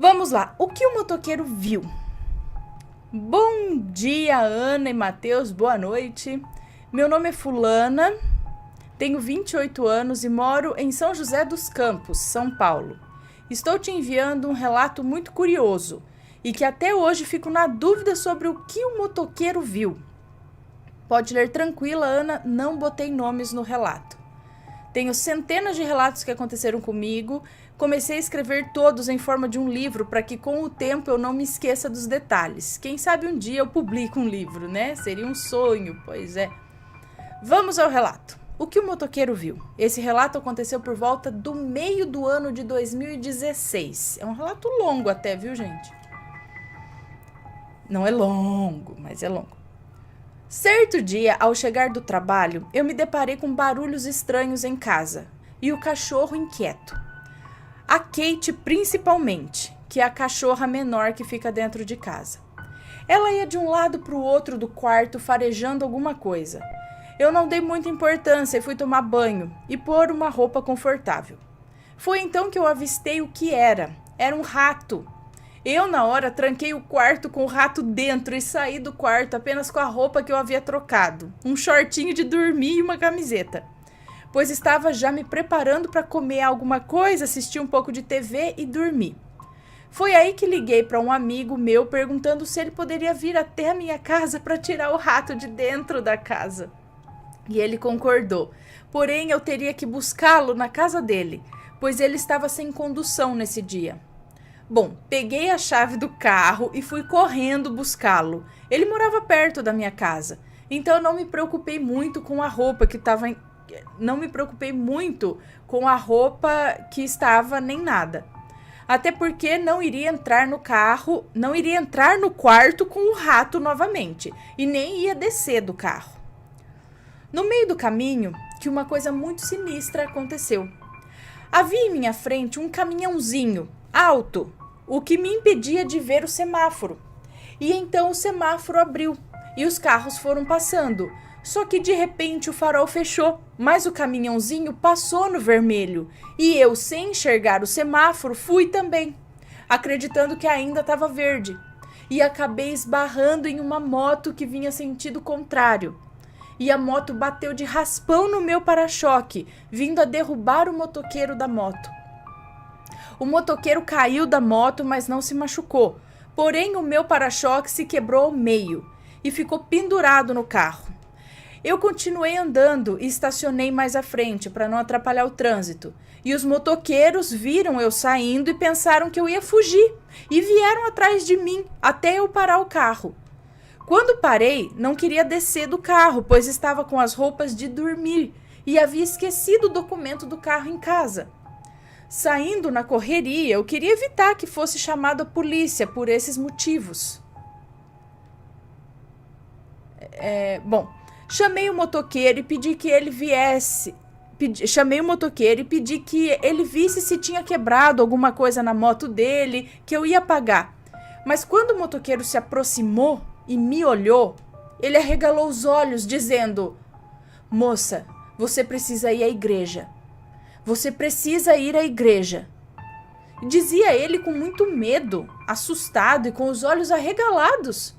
Vamos lá, o que o motoqueiro viu? Bom dia, Ana e Matheus, boa noite. Meu nome é Fulana, tenho 28 anos e moro em São José dos Campos, São Paulo. Estou te enviando um relato muito curioso e que até hoje fico na dúvida sobre o que o motoqueiro viu. Pode ler tranquila, Ana, não botei nomes no relato. Tenho centenas de relatos que aconteceram comigo. Comecei a escrever todos em forma de um livro para que com o tempo eu não me esqueça dos detalhes. Quem sabe um dia eu publico um livro, né? Seria um sonho, pois é. Vamos ao relato. O que o motoqueiro viu? Esse relato aconteceu por volta do meio do ano de 2016. É um relato longo até, viu, gente? Não é longo, mas é longo. Certo dia, ao chegar do trabalho, eu me deparei com barulhos estranhos em casa e o cachorro inquieto. A Kate principalmente, que é a cachorra menor que fica dentro de casa. Ela ia de um lado para o outro do quarto farejando alguma coisa. Eu não dei muita importância e fui tomar banho e pôr uma roupa confortável. Foi então que eu avistei o que era. Era um rato. Eu, na hora, tranquei o quarto com o rato dentro e saí do quarto apenas com a roupa que eu havia trocado. Um shortinho de dormir e uma camiseta. Pois estava já me preparando para comer alguma coisa, assistir um pouco de TV e dormir. Foi aí que liguei para um amigo meu perguntando se ele poderia vir até a minha casa para tirar o rato de dentro da casa. E ele concordou. Porém, eu teria que buscá-lo na casa dele, pois ele estava sem condução nesse dia. Bom, peguei a chave do carro e fui correndo buscá-lo. Ele morava perto da minha casa, então eu não me preocupei muito com a roupa que estava nem nada. Até porque não iria entrar no quarto com o rato novamente e nem ia descer do carro. No meio do caminho, que uma coisa muito sinistra aconteceu. Havia em minha frente um caminhãozinho alto, o que me impedia de ver o semáforo. E então o semáforo abriu e os carros foram passando. Só que de repente o farol fechou, mas o caminhãozinho passou no vermelho. E eu, sem enxergar o semáforo, fui também, acreditando que ainda estava verde. E acabei esbarrando em uma moto que vinha sentido contrário. E a moto bateu de raspão no meu para-choque, vindo a derrubar o motoqueiro da moto. O motoqueiro caiu da moto, mas não se machucou. Porém, o meu para-choque se quebrou ao meio e ficou pendurado no carro. Eu continuei andando e estacionei mais à frente para não atrapalhar o trânsito. E os motoqueiros viram eu saindo e pensaram que eu ia fugir e vieram atrás de mim até eu parar o carro. Quando parei, não queria descer do carro, pois estava com as roupas de dormir e havia esquecido o documento do carro em casa. Saindo na correria, eu queria evitar que fosse chamado a polícia por esses motivos. Chamei o motoqueiro e pedi que ele visse se tinha quebrado alguma coisa na moto dele, que eu ia pagar. Mas quando o motoqueiro se aproximou e me olhou, ele arregalou os olhos, dizendo: "Moça, você precisa ir à igreja. Você precisa ir à igreja." Dizia ele com muito medo, assustado e com os olhos arregalados.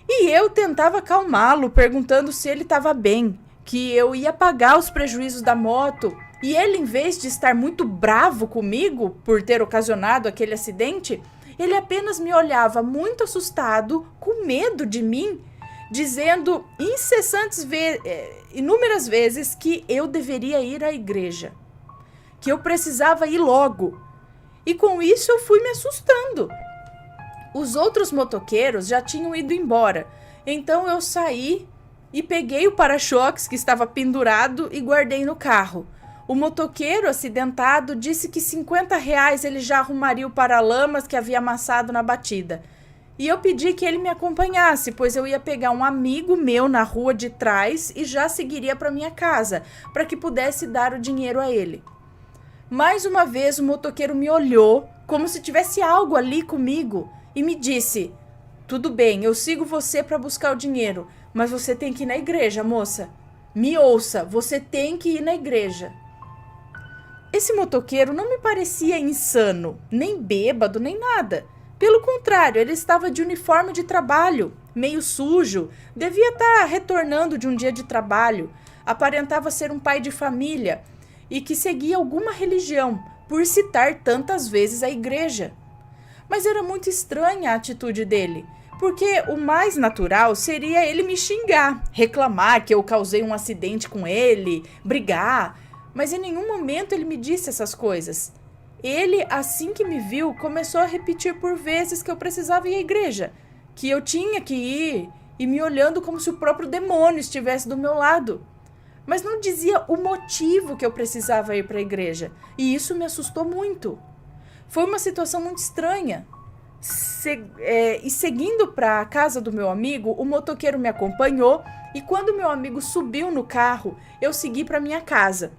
E eu tentava acalmá-lo, perguntando se ele estava bem, que eu ia pagar os prejuízos da moto. E ele, em vez de estar muito bravo comigo por ter ocasionado aquele acidente, ele apenas me olhava muito assustado, com medo de mim, dizendo inúmeras vezes que eu deveria ir à igreja, que eu precisava ir logo. E com isso eu fui me assustando. Os outros motoqueiros já tinham ido embora, então eu saí e peguei o para-choques que estava pendurado e guardei no carro. O motoqueiro acidentado disse que R$ 50 ele já arrumaria o para-lamas que havia amassado na batida. E eu pedi que ele me acompanhasse, pois eu ia pegar um amigo meu na rua de trás e já seguiria para minha casa, para que pudesse dar o dinheiro a ele. Mais uma vez o motoqueiro me olhou, como se tivesse algo ali comigo, e me disse: "Tudo bem, eu sigo você para buscar o dinheiro, mas você tem que ir na igreja, moça. Me ouça, você tem que ir na igreja." Esse motoqueiro não me parecia insano, nem bêbado, nem nada. Pelo contrário, ele estava de uniforme de trabalho, meio sujo, devia estar retornando de um dia de trabalho, aparentava ser um pai de família e que seguia alguma religião, por citar tantas vezes a igreja. Mas era muito estranha a atitude dele, porque o mais natural seria ele me xingar, reclamar que eu causei um acidente com ele, brigar, mas em nenhum momento ele me disse essas coisas. Ele, assim que me viu, começou a repetir por vezes que eu precisava ir à igreja, que eu tinha que ir, e me olhando como se o próprio demônio estivesse do meu lado. Mas não dizia o motivo que eu precisava ir para a igreja, e isso me assustou muito. Foi uma situação muito estranha. E seguindo para a casa do meu amigo, o motoqueiro me acompanhou, e quando meu amigo subiu no carro, eu segui para minha casa.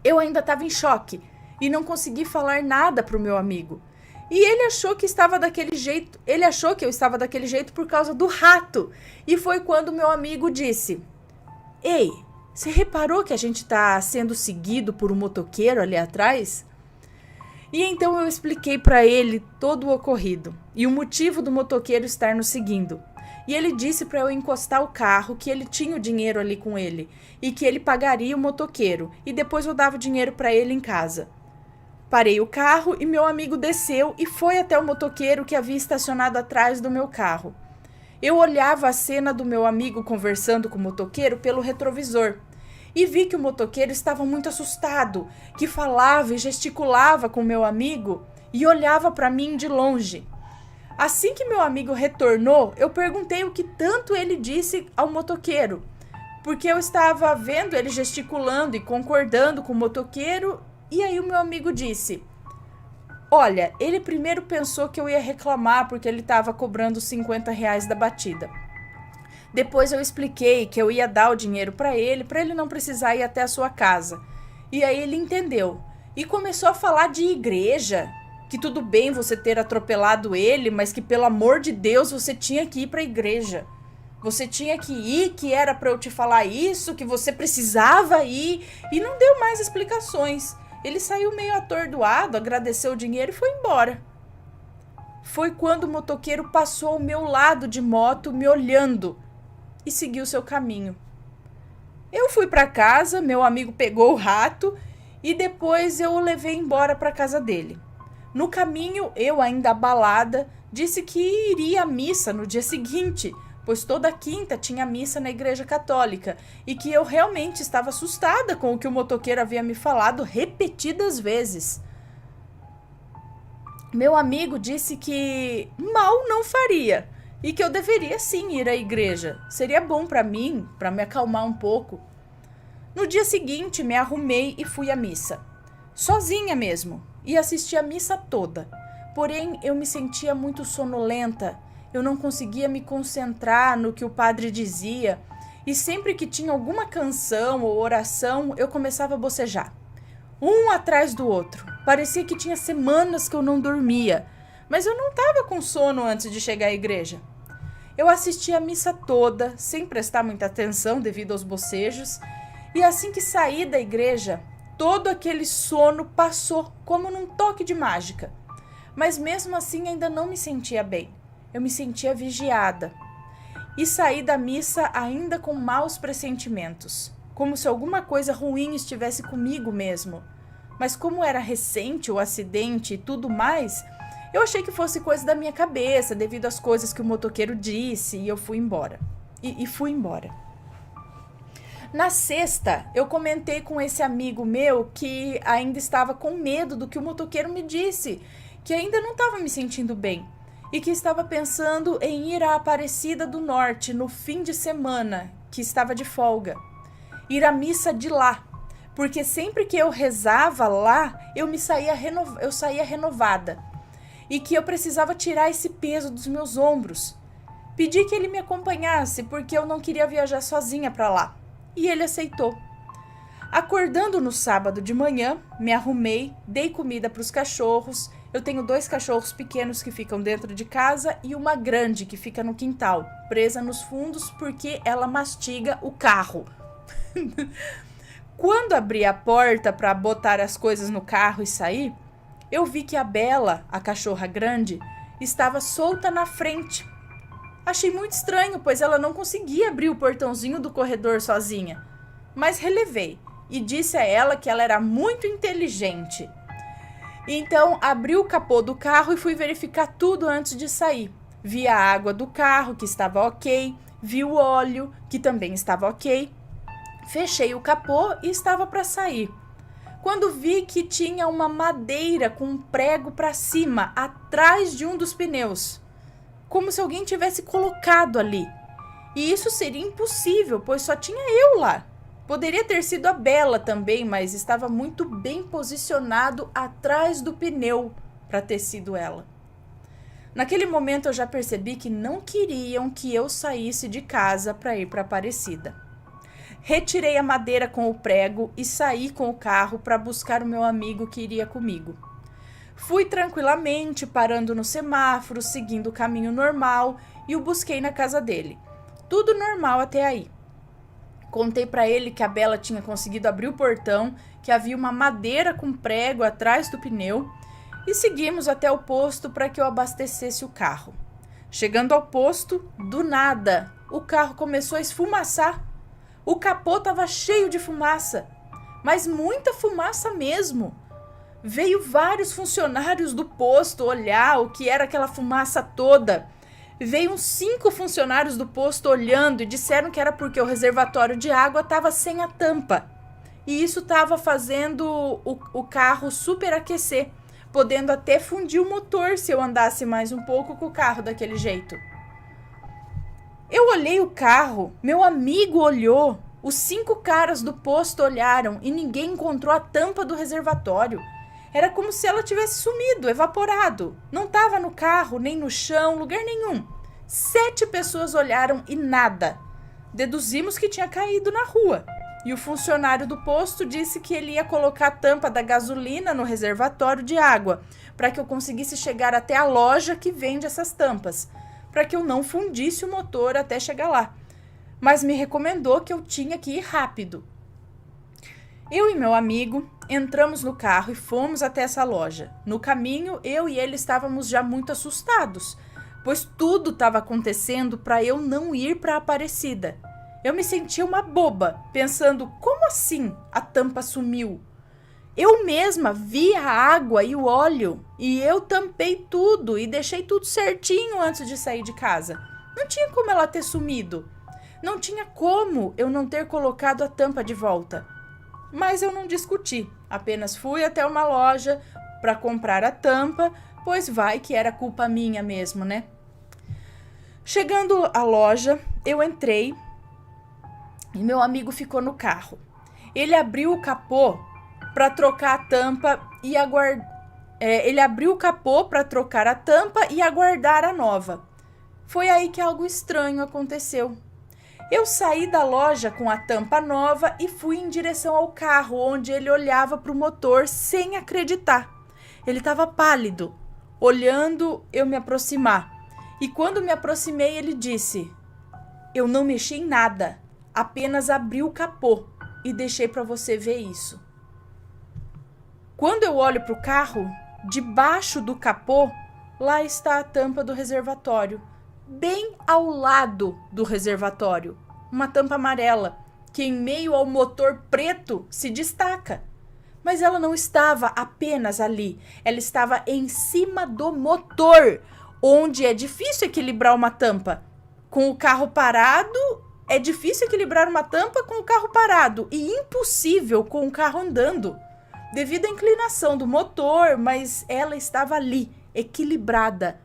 Eu ainda estava em choque e não consegui falar nada para o meu amigo. E ele achou que estava daquele jeito, ele achou que eu estava daquele jeito por causa do rato. E foi quando meu amigo disse: "Ei, você reparou que a gente está sendo seguido por um motoqueiro ali atrás?" E então eu expliquei para ele todo o ocorrido e o motivo do motoqueiro estar nos seguindo. E ele disse para eu encostar o carro, que ele tinha o dinheiro ali com ele e que ele pagaria o motoqueiro e depois eu dava o dinheiro para ele em casa. Parei o carro e meu amigo desceu e foi até o motoqueiro que havia estacionado atrás do meu carro. Eu olhava a cena do meu amigo conversando com o motoqueiro pelo retrovisor e vi que o motoqueiro estava muito assustado, que falava e gesticulava com meu amigo e olhava para mim de longe. Assim que meu amigo retornou, eu perguntei o que tanto ele disse ao motoqueiro, porque eu estava vendo ele gesticulando e concordando com o motoqueiro. E aí o meu amigo disse: "Olha, ele primeiro pensou que eu ia reclamar porque ele estava cobrando R$ 50 da batida. Depois eu expliquei que eu ia dar o dinheiro para ele não precisar ir até a sua casa. E aí ele entendeu e começou a falar de igreja, que tudo bem você ter atropelado ele, mas que pelo amor de Deus você tinha que ir para a igreja. Você tinha que ir, que era para eu te falar isso, que você precisava ir", e não deu mais explicações. Ele saiu meio atordoado, agradeceu o dinheiro e foi embora. Foi quando o motoqueiro passou ao meu lado de moto, me olhando, e seguiu seu caminho. Eu fui para casa, meu amigo pegou o rato e depois eu o levei embora para casa dele. No caminho, eu, ainda abalada, disse que iria à missa no dia seguinte, pois toda quinta tinha missa na igreja católica e que eu realmente estava assustada com o que o motoqueiro havia me falado repetidas vezes. Meu amigo disse que mal não faria e que eu deveria sim ir à igreja. Seria bom para mim, para me acalmar um pouco. No dia seguinte, me arrumei e fui à missa. Sozinha mesmo, e assisti a missa toda. Porém, eu me sentia muito sonolenta. Eu não conseguia me concentrar no que o padre dizia, e sempre que tinha alguma canção ou oração, eu começava a bocejar. Um atrás do outro. Parecia que tinha semanas que eu não dormia, mas eu não estava com sono antes de chegar à igreja. Eu assisti a missa toda, sem prestar muita atenção devido aos bocejos, e assim que saí da igreja, todo aquele sono passou como num toque de mágica. Mas mesmo assim ainda não me sentia bem. Eu me sentia vigiada. E saí da missa ainda com maus pressentimentos, como se alguma coisa ruim estivesse comigo mesmo. Mas como era recente o acidente e tudo mais, eu achei que fosse coisa da minha cabeça, devido às coisas que o motoqueiro disse, e eu fui embora. E fui embora. Na sexta, eu comentei com esse amigo meu que ainda estava com medo do que o motoqueiro me disse, que ainda não estava me sentindo bem e que estava pensando em ir à Aparecida do Norte no fim de semana, que estava de folga. Ir à missa de lá, porque sempre que eu rezava lá, eu saía renovada e que eu precisava tirar esse peso dos meus ombros. Pedi que ele me acompanhasse porque eu não queria viajar sozinha para lá. E ele aceitou. Acordando no sábado de manhã, me arrumei, dei comida para os cachorros. Eu tenho 2 cachorros pequenos que ficam dentro de casa e uma grande que fica no quintal, presa nos fundos porque ela mastiga o carro. Quando abri a porta para botar as coisas no carro e sair, eu vi que a Bela, a cachorra grande, estava solta na frente. Achei muito estranho, pois ela não conseguia abrir o portãozinho do corredor sozinha. Mas relevei e disse a ela que ela era muito inteligente. Então, abri o capô do carro e fui verificar tudo antes de sair. Vi a água do carro, que estava ok, vi o óleo, que também estava ok. Fechei o capô e estava para sair. Quando vi que tinha uma madeira com um prego para cima, atrás de um dos pneus. Como se alguém tivesse colocado ali. E isso seria impossível, pois só tinha eu lá. Poderia ter sido a Bela também, mas estava muito bem posicionado atrás do pneu para ter sido ela. Naquele momento eu já percebi que não queriam que eu saísse de casa para ir para Aparecida. Retirei a madeira com o prego e saí com o carro para buscar o meu amigo que iria comigo. Fui tranquilamente, parando no semáforo, seguindo o caminho normal e o busquei na casa dele. Tudo normal até aí. Contei para ele que a Bela tinha conseguido abrir o portão, que havia uma madeira com prego atrás do pneu e seguimos até o posto para que eu abastecesse o carro. Chegando ao posto, do nada, o carro começou a esfumaçar. O capô estava cheio de fumaça, mas muita fumaça mesmo. Veio vários funcionários do posto olhar o que era aquela fumaça toda. Veio uns 5 funcionários do posto olhando e disseram que era porque o reservatório de água estava sem a tampa. E isso estava fazendo o carro superaquecer, podendo até fundir o motor se eu andasse mais um pouco com o carro daquele jeito. Eu olhei o carro, meu amigo olhou, os 5 caras do posto olharam e ninguém encontrou a tampa do reservatório. Era como se ela tivesse sumido, evaporado. Não estava no carro, nem no chão, lugar nenhum. 7 pessoas olharam e nada. Deduzimos que tinha caído na rua. E o funcionário do posto disse que ele ia colocar a tampa da gasolina no reservatório de água, para que eu conseguisse chegar até a loja que vende essas tampas, para que eu não fundisse o motor até chegar lá. Mas me recomendou que eu tinha que ir rápido. Eu e meu amigo entramos no carro e fomos até essa loja. No caminho, eu e ele estávamos já muito assustados, pois tudo estava acontecendo para eu não ir para Aparecida. Eu me sentia uma boba, pensando, como assim a tampa sumiu? Eu mesma vi a água e o óleo e eu tampei tudo e deixei tudo certinho antes de sair de casa. Não tinha como ela ter sumido. Não tinha como eu não ter colocado a tampa de volta. Mas eu não discuti, apenas fui até uma loja para comprar a tampa, pois vai que era culpa minha mesmo, né? Chegando à loja, eu entrei e meu amigo ficou no carro. Ele abriu o capô para trocar a tampa e ele abriu o capô para trocar a tampa e aguardar a nova. Foi aí que algo estranho aconteceu. Eu saí da loja com a tampa nova e fui em direção ao carro, onde ele olhava para o motor sem acreditar. Ele estava pálido, olhando eu me aproximar. E quando me aproximei, ele disse: "Eu não mexi em nada, apenas abri o capô e deixei para você ver isso." Quando eu olho para o carro, debaixo do capô, lá está a tampa do reservatório, bem ao lado do reservatório, uma tampa amarela, que em meio ao motor preto se destaca. Mas ela não estava apenas ali, ela estava em cima do motor, onde é difícil equilibrar uma tampa. Com o carro parado, é difícil equilibrar uma tampa com o carro parado e impossível com o carro andando, devido à inclinação do motor, mas ela estava ali, equilibrada,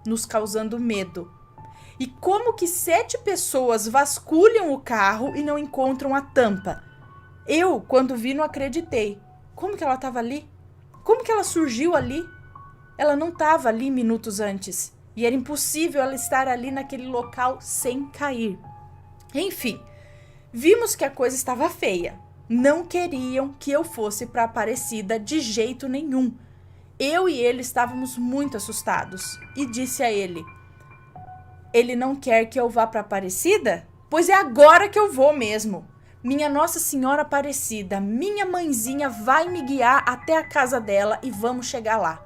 nos causando medo. E como que 7 pessoas vasculham o carro e não encontram a tampa? Eu, quando vi, não acreditei. Como que ela estava ali? Como que ela surgiu ali? Ela não estava ali minutos antes. E era impossível ela estar ali naquele local sem cair. Enfim, vimos que a coisa estava feia. Não queriam que eu fosse para Aparecida de jeito nenhum. Eu e ele estávamos muito assustados. E disse a ele: "Ele não quer que eu vá para Aparecida? Pois é agora que eu vou mesmo. Minha Nossa Senhora Aparecida, minha mãezinha vai me guiar até a casa dela e vamos chegar lá.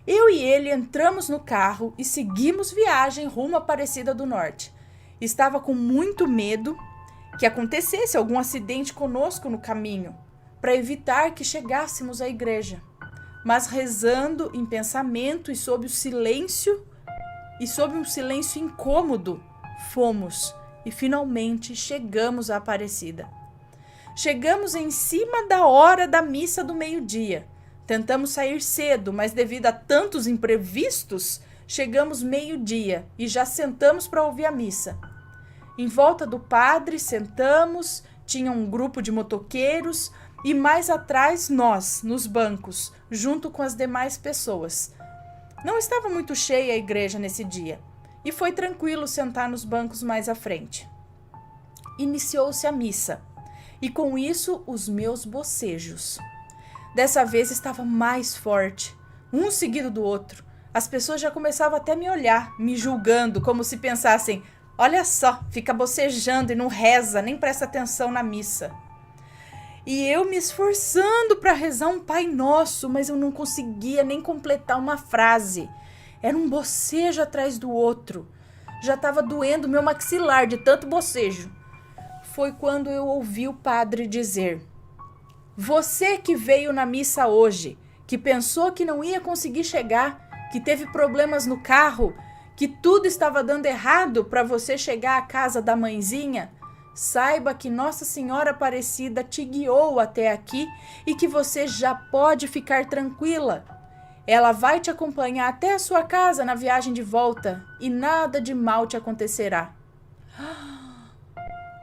Eu e ele entramos no carro e seguimos viagem rumo à Aparecida do Norte. Estava com muito medo que acontecesse algum acidente conosco no caminho, para evitar que chegássemos à igreja. Mas rezando em pensamento e sob um silêncio incômodo, fomos e finalmente chegamos à Aparecida. Chegamos em cima da hora da missa do meio-dia. Tentamos sair cedo, mas devido a tantos imprevistos, chegamos meio-dia e já sentamos para ouvir a missa. Em volta do padre sentamos, tinha um grupo de motoqueiros e mais atrás nós, nos bancos, junto com as demais pessoas. Não estava muito cheia a igreja nesse dia e foi tranquilo sentar nos bancos mais à frente. Iniciou-se a missa e com isso os meus bocejos. Dessa vez estava mais forte, um seguido do outro. As pessoas já começavam até a me olhar, me julgando, como se pensassem: olha só, fica bocejando e não reza, nem presta atenção na missa. E eu me esforçando para rezar um Pai Nosso, mas eu não conseguia nem completar uma frase. Era um bocejo atrás do outro. Já estava doendo meu maxilar de tanto bocejo. Foi quando eu ouvi o padre dizer: você que veio na missa hoje, que pensou que não ia conseguir chegar, que teve problemas no carro, que tudo estava dando errado para você chegar à casa da mãezinha, saiba que Nossa Senhora Aparecida te guiou até aqui e que você já pode ficar tranquila. Ela vai te acompanhar até a sua casa na viagem de volta e nada de mal te acontecerá.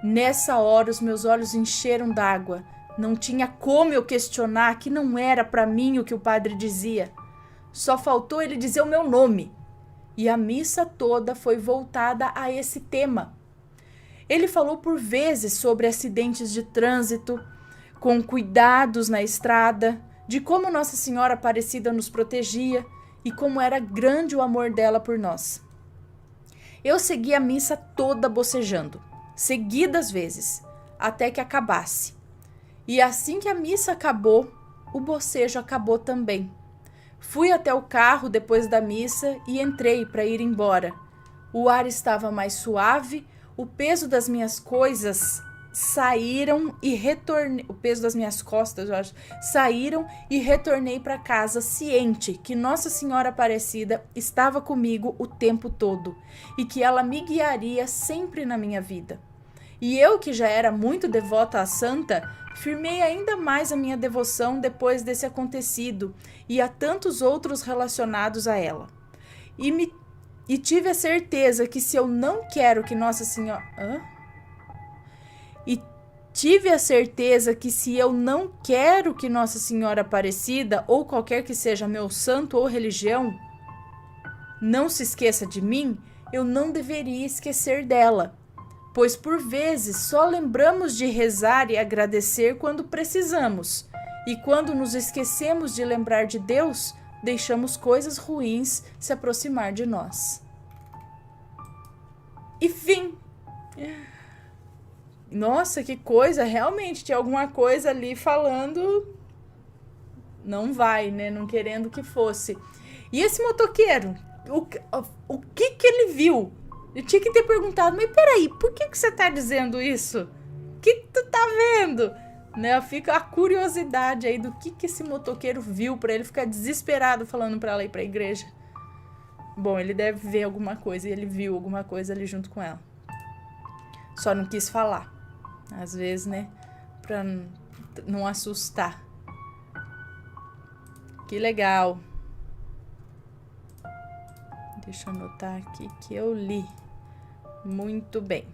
Nessa hora os meus olhos encheram d'água. Não tinha como eu questionar que não era para mim o que o padre dizia. Só faltou ele dizer o meu nome. E a missa toda foi voltada a esse tema. Ele falou por vezes sobre acidentes de trânsito, com cuidados na estrada, de como Nossa Senhora Aparecida nos protegia e como era grande o amor dela por nós. Eu segui a missa toda bocejando, seguidas vezes, até que acabasse. E assim que a missa acabou, o bocejo acabou também. Fui até o carro depois da missa e entrei para ir embora. O ar estava mais suave, o peso das minhas coisas saíram e retornei, o peso das minhas costas, eu acho, saíram e retornei para casa ciente que Nossa Senhora Aparecida estava comigo o tempo todo e que ela me guiaria sempre na minha vida. E eu, que já era muito devota à santa, firmei ainda mais a minha devoção depois desse acontecido e a tantos outros relacionados a ela. E tive a certeza que se eu não quero que Nossa Senhora... Tive a certeza que se eu não quero que Nossa Senhora Aparecida, ou qualquer que seja meu santo ou religião, não se esqueça de mim, eu não deveria esquecer dela. Pois por vezes só lembramos de rezar e agradecer quando precisamos. E quando nos esquecemos de lembrar de Deus, deixamos coisas ruins se aproximar de nós. E fim! Nossa, que coisa! Realmente tinha alguma coisa ali falando... Não vai, né? Não querendo que fosse. E esse motoqueiro? O que ele viu? Eu tinha que ter perguntado, mas peraí, por que você tá dizendo isso? O que tu tá vendo? Né? Fica a curiosidade aí do que esse motoqueiro viu pra ele ficar desesperado falando pra ela ir pra igreja. Bom, ele deve ver alguma coisa e ele viu alguma coisa ali junto com ela. Só não quis falar. Às vezes, né? Pra não assustar. Que legal. Deixa eu anotar aqui que eu li. Muito bem.